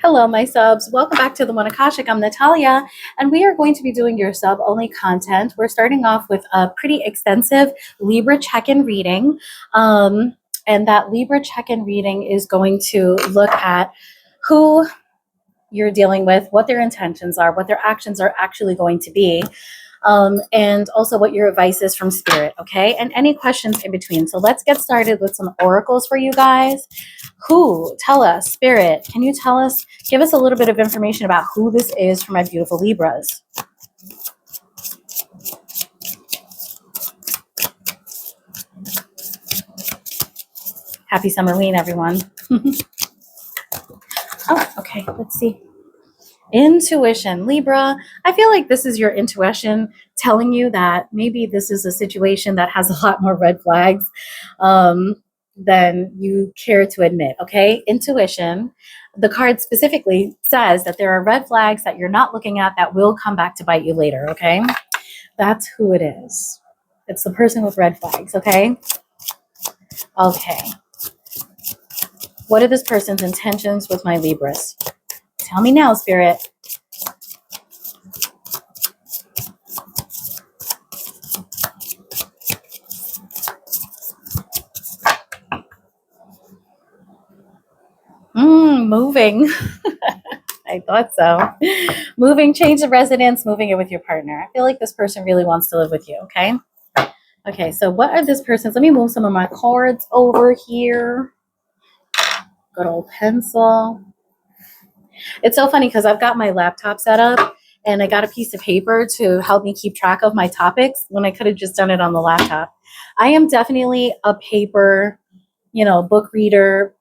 Hello, my subs. Welcome back to the One Akashic. I'm Natalia, and we are going to be doing your sub only content. We're starting off with a pretty extensive Libra check in reading. And that Libra check in reading is going to look at who you're dealing with, what their intentions are, what their actions are actually going to be, and also what your advice is from Spirit, okay? And any questions in between. So let's get started with some oracles for you guys. Tell us, Spirit, can you tell us, give us a little bit of information about who this is for my beautiful Libras? Happy Summerween, everyone. Oh, okay, let's see. Intuition, Libra. I feel like this is your intuition telling you that maybe this is a situation that has a lot more red flags than you care to admit, okay? Intuition. The card specifically says that there are red flags that you're not looking at that will come back to bite you later, okay? That's who it is. It's the person with red flags, okay? Okay. What are this person's intentions with my Libras? Tell me now, Spirit. Moving. I thought so. Moving, change of residence, moving in with your partner. I feel like this person really wants to live with you, okay? Okay, so what are this person's? Let me move some of my cards over here. Good old pencil. It's so funny because I've got my laptop set up and I got a piece of paper to help me keep track of my topics when I could have just done it on the laptop. I am definitely a paper, book reader,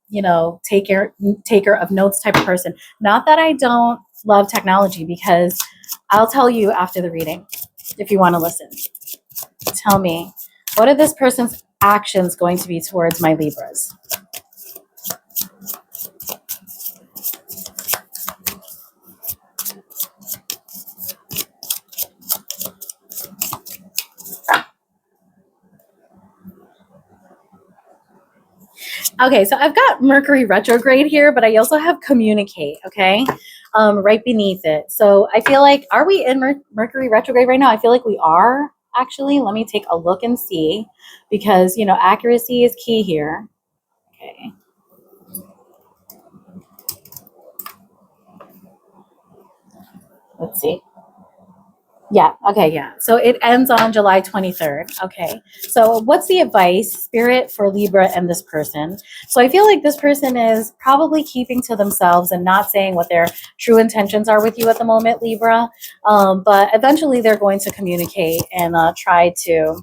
taker of notes type of person. Not that I don't love technology, because I'll tell you after the reading if you want to listen. Tell me, what are this person's actions going to be towards my Libras? Okay, so I've got Mercury retrograde here, but I also have communicate, okay, right beneath it. So I feel like, are we in Mercury retrograde right now? I feel like we are, actually. Let me take a look and see, because, accuracy is key here. Okay. Let's see. Yeah. Okay. Yeah. So it ends on July 23rd. Okay. So what's the advice, Spirit, for Libra and this person? So I feel like this person is probably keeping to themselves and not saying what their true intentions are with you at the moment, Libra. But eventually they're going to communicate and try to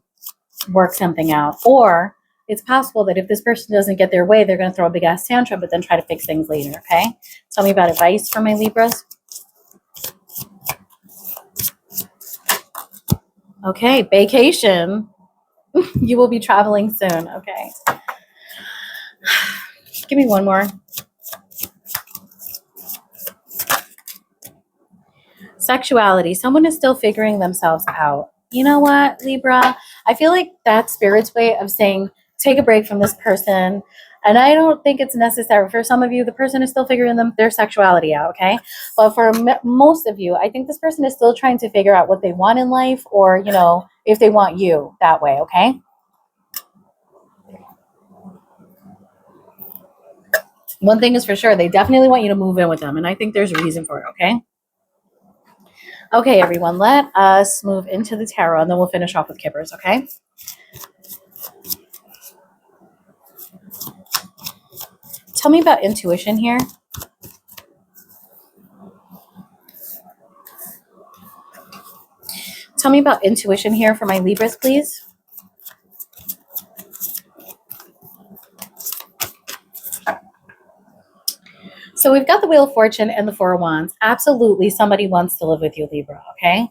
work something out. Or it's possible that if this person doesn't get their way, they're going to throw a big ass tantrum, but then try to fix things later. Okay. Tell me about advice for my Libras. Okay, vacation. You will be traveling soon. Okay. Give me one more. Sexuality. Someone is still figuring themselves out. You know what, Libra? I feel like that's Spirit's way of saying, take a break from this person. And I don't think it's necessary. For some of you, the person is still figuring their sexuality out, okay? But for most of you, I think this person is still trying to figure out what they want in life, or, if they want you that way, okay? One thing is for sure, they definitely want you to move in with them, and I think there's a reason for it, okay? Okay, everyone, let us move into the tarot, and then we'll finish off with Kippers, okay? Tell me about intuition here. Tell me about intuition here for my Libras, please. So we've got the Wheel of Fortune and the Four of Wands. Absolutely, somebody wants to live with you, Libra, okay?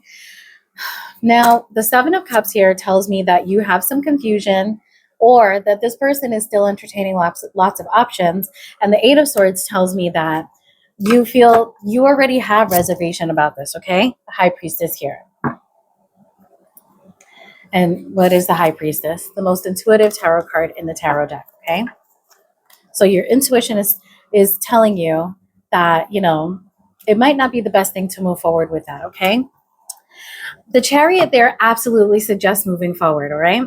Now, the Seven of Cups here tells me that you have some confusion, or that this person is still entertaining lots of options. And the Eight of Swords tells me that you feel you already have reservation about this, okay? The High Priestess here. And what is the High Priestess? The most intuitive tarot card in the tarot deck, okay? So your intuition is telling you that, it might not be the best thing to move forward with that, okay? The Chariot there absolutely suggests moving forward, all right?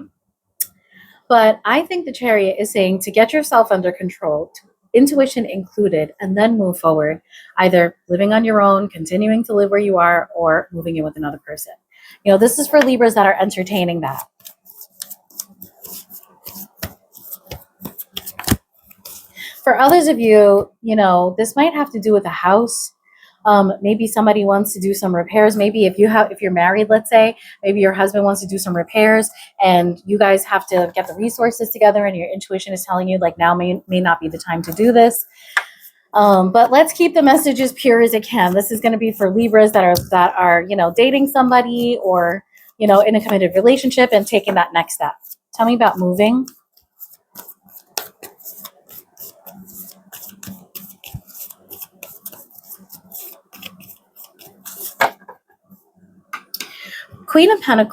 But I think the Chariot is saying to get yourself under control, intuition included, and then move forward, either living on your own, continuing to live where you are, or moving in with another person. This is for Libras that are entertaining that. For others of you, this might have to do with a house. Maybe somebody wants to do some repairs. Maybe if you're married, let's say, maybe your husband wants to do some repairs and you guys have to get the resources together and your intuition is telling you like now may not be the time to do this. But let's keep the message as pure as it can. This is going to be for Libras that are dating somebody or, in a committed relationship and taking that next step. Tell me about moving. Queen of Pentacles.